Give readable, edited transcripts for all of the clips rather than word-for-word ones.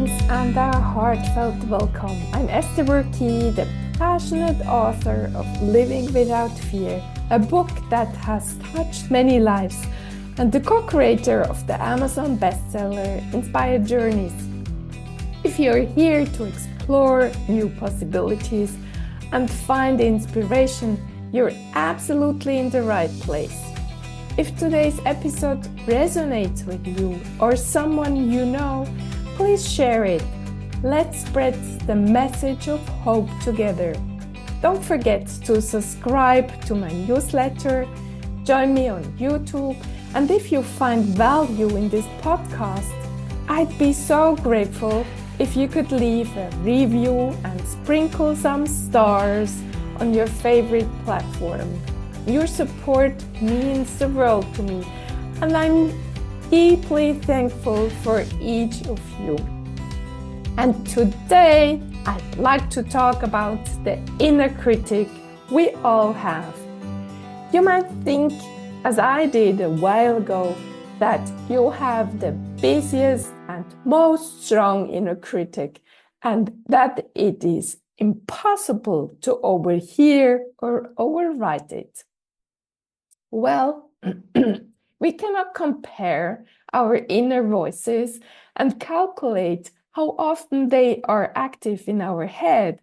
friends, and a heartfelt welcome. I'm Esther Buerki, the passionate author of Living Without Fear, a book that has touched many lives, and the co-creator of the Amazon bestseller Inspired Journeys. If you're here to explore new possibilities and find inspiration, you're absolutely in the right place. If today's episode resonates with you or someone you know, please share it. Let's spread the message of hope together. Don't forget to subscribe to my newsletter, join me on YouTube, and if you find value in this podcast, I'd be so grateful if you could leave a review and sprinkle some stars on your favorite platform. Your support means the world to me, and I'm deeply thankful for each of you. And today, I'd like to talk about the inner critic we all have. You might think, as I did a while ago, that you have the busiest and most strong inner critic, and that it is impossible to overhear or override it. Well, we cannot compare our inner voices and calculate how often they are active in our head.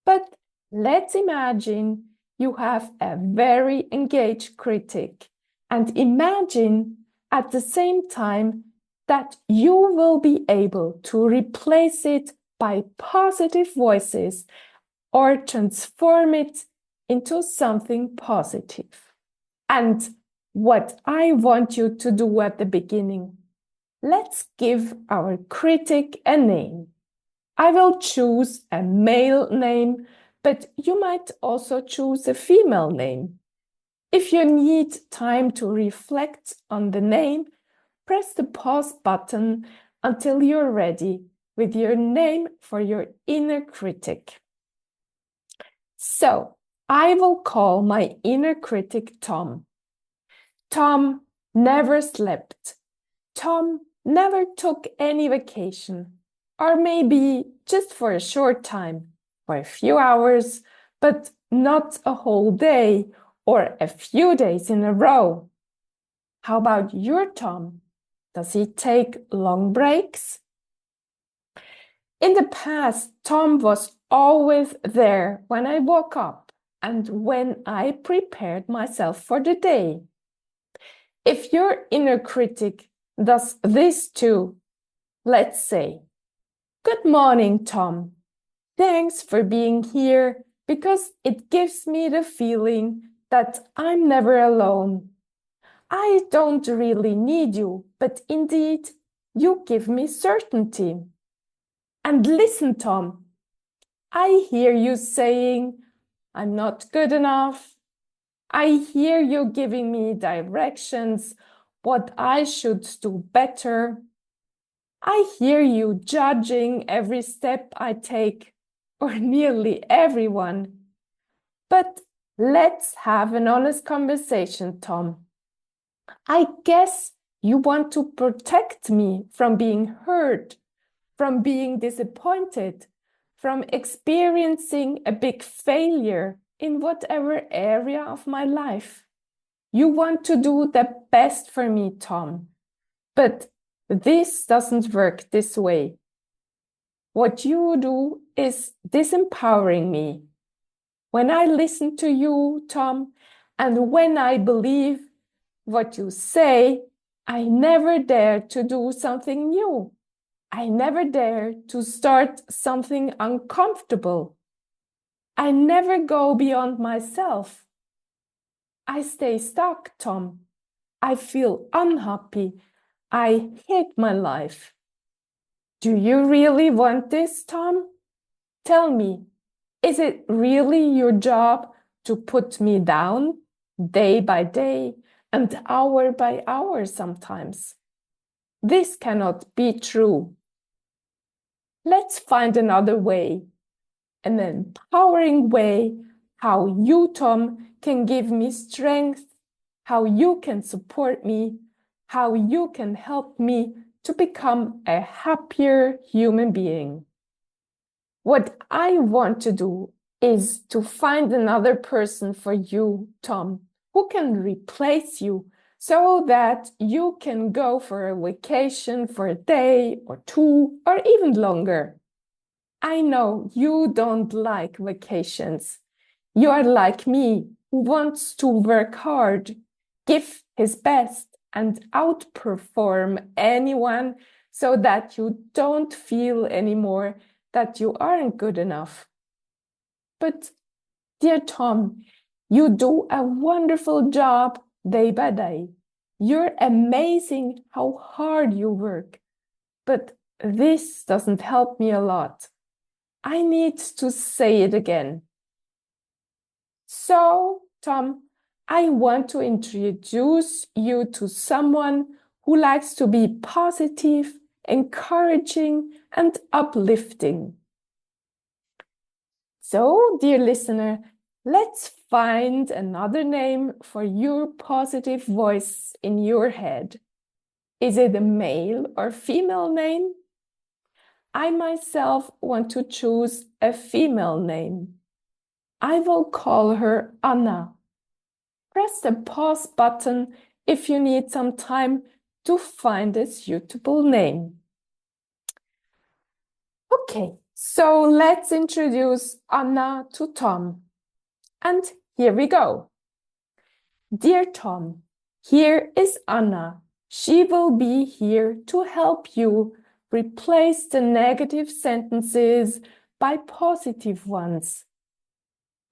But let's imagine you have a very engaged critic, and imagine at the same time that you will be able to replace it by positive voices or transform it into something positive. And what I want you to do at the beginning, let's give our critic a name. I will choose a male name, but you might also choose a female name. If you need time to reflect on the name, press the pause button until you're ready with your name for your inner critic. So, I will call my inner critic Tom. Tom never slept. Tom never took any vacation, or maybe just for a short time, for a few hours, but not a whole day or a few days in a row. How about your Tom? Does he take long breaks? In the past, Tom was always there when I woke up and when I prepared myself for the day. If your inner critic does this too, let's say, "Good morning, Tom. Thanks for being here because it gives me the feeling that I'm never alone. I don't really need you, but indeed, you give me certainty. And listen, Tom, I hear you saying, I'm not good enough. I hear you giving me directions, what I should do better. I hear you judging every step I take, or nearly everyone. But let's have an honest conversation, Tom. I guess you want to protect me from being hurt, from being disappointed, from experiencing a big failure in whatever area of my life. You want to do the best for me, Tom. But this doesn't work this way. What you do is disempowering me. When I listen to you, Tom, and when I believe what you say, I never dare to do something new. I never dare to start something uncomfortable. I never go beyond myself. I stay stuck, Tom. I feel unhappy. I hate my life. Do you really want this, Tom? Tell me, is it really your job to put me down day by day and hour by hour sometimes? This cannot be true. Let's find another way, an empowering way, how you, Tom, can give me strength, how you can support me, how you can help me to become a happier human being. What I want to do is to find another person for you, Tom, who can replace you so that you can go for a vacation for a day or two or even longer. I know you don't like vacations. You are like me, who wants to work hard, give his best, and outperform anyone so that you don't feel anymore that you aren't good enough. But, dear Tom, you do a wonderful job day by day. You're amazing how hard you work. But this doesn't help me a lot. I need to say it again. So, Tom, I want to introduce you to someone who likes to be positive, encouraging, and uplifting. So, dear listener, let's find another name for your positive voice in your head. Is it a male or female name? I myself want to choose a female name. I will call her Anna. Press the pause button if you need some time to find a suitable name. Okay, so let's introduce Anna to Tom. And here we go. Dear Tom, here is Anna. She will be here to help you replace the negative sentences by positive ones.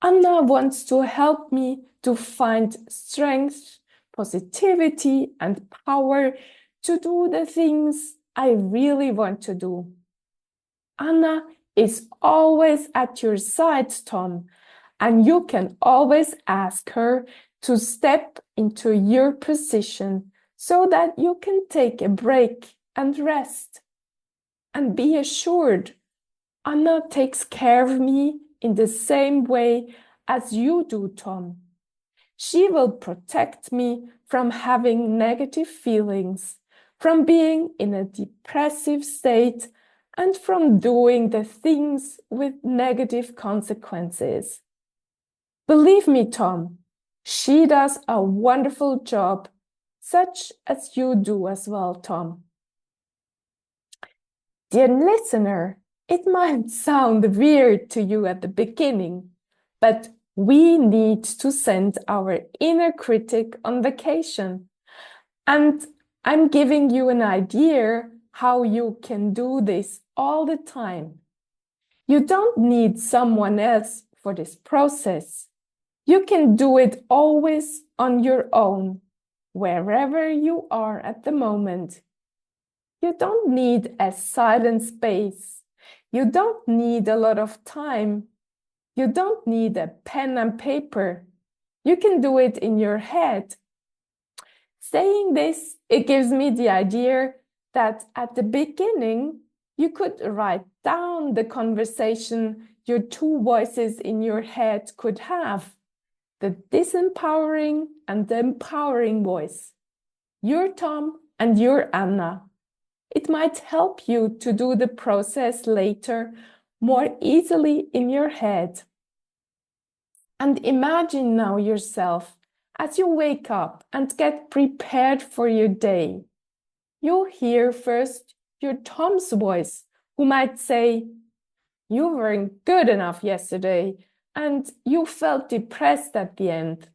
Anna wants to help me to find strength, positivity, and power to do the things I really want to do. Anna is always at your side, Tom, and you can always ask her to step into your position so that you can take a break and rest. And be assured, Anna takes care of me in the same way as you do, Tom. She will protect me from having negative feelings, from being in a depressive state, and from doing the things with negative consequences. Believe me, Tom, she does a wonderful job, such as you do as well, Tom. Dear listener, it might sound weird to you at the beginning, but we need to send our inner critic on vacation. And I'm giving you an idea how you can do this all the time. You don't need someone else for this process. You can do it always on your own, wherever you are at the moment. You don't need a silent space. You don't need a lot of time. You don't need a pen and paper. You can do it in your head. Saying this, it gives me the idea that at the beginning, you could write down the conversation your two voices in your head could have, the disempowering and the empowering voice. You're Tom and you're Anna. It might help you to do the process later more easily in your head. And imagine now yourself as you wake up and get prepared for your day. You hear first your Tom's voice, who might say, "You weren't good enough yesterday, and you felt depressed at the end.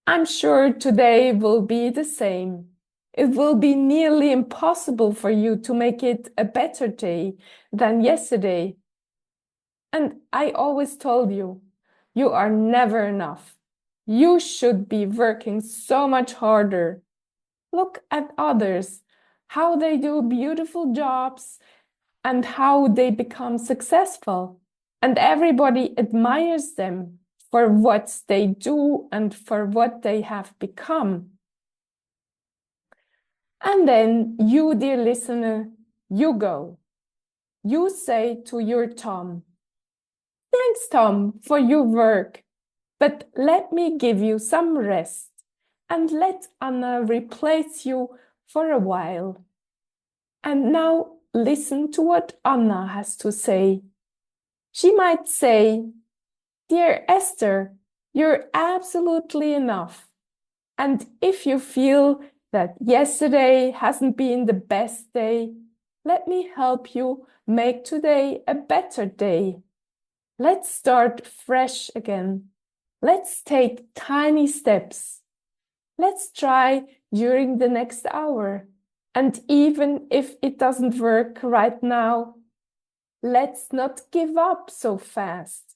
I'm sure today will be the same. It will be nearly impossible for you to make it a better day than yesterday. And I always told you, you are never enough. You should be working so much harder. Look at others, how they do beautiful jobs and how they become successful. And everybody admires them for what they do and for what they have become. And then you, dear listener, you go. You say to your Tom, "Thanks, Tom, for your work, but let me give you some rest and let Anna replace you for a while." And now listen to what Anna has to say. She might say, "Dear Esther, you're absolutely enough. And if you feel that yesterday hasn't been the best day, let me help you make today a better day. Let's start fresh again. Let's take tiny steps. Let's try during the next hour. And even if it doesn't work right now, let's not give up so fast.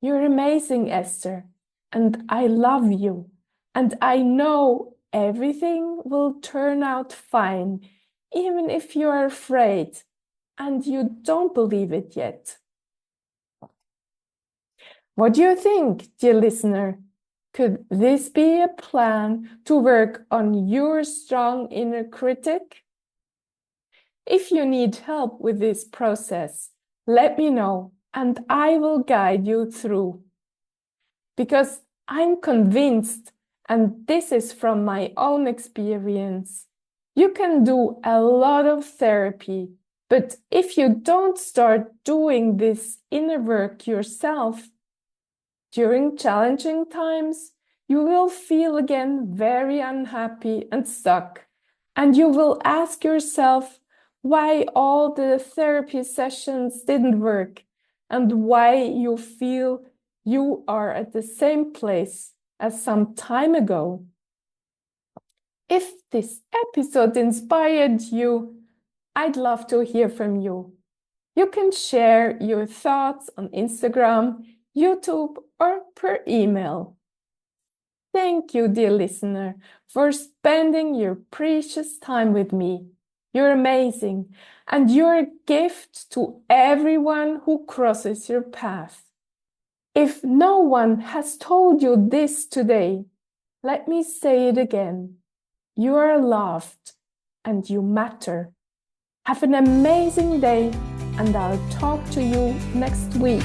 You're amazing, Esther, and I love you. And I know everything will turn out fine, even if you are afraid and you don't believe it yet." What do you think, dear listener? Could this be a plan to work on your strong inner critic? If you need help with this process, let me know and I will guide you through. Because I'm convinced, and this is from my own experience, you can do a lot of therapy, but if you don't start doing this inner work yourself, during challenging times, you will feel again very unhappy and stuck, and you will ask yourself why all the therapy sessions didn't work and why you feel you are at the same place as some time ago. If this episode inspired you, I'd love to hear from you. You can share your thoughts on Instagram, YouTube, or per email. Thank you, dear listener, for spending your precious time with me. You're amazing, and you're a gift to everyone who crosses your path. If no one has told you this today, let me say it again. You are loved and you matter. Have an amazing day, and I'll talk to you next week.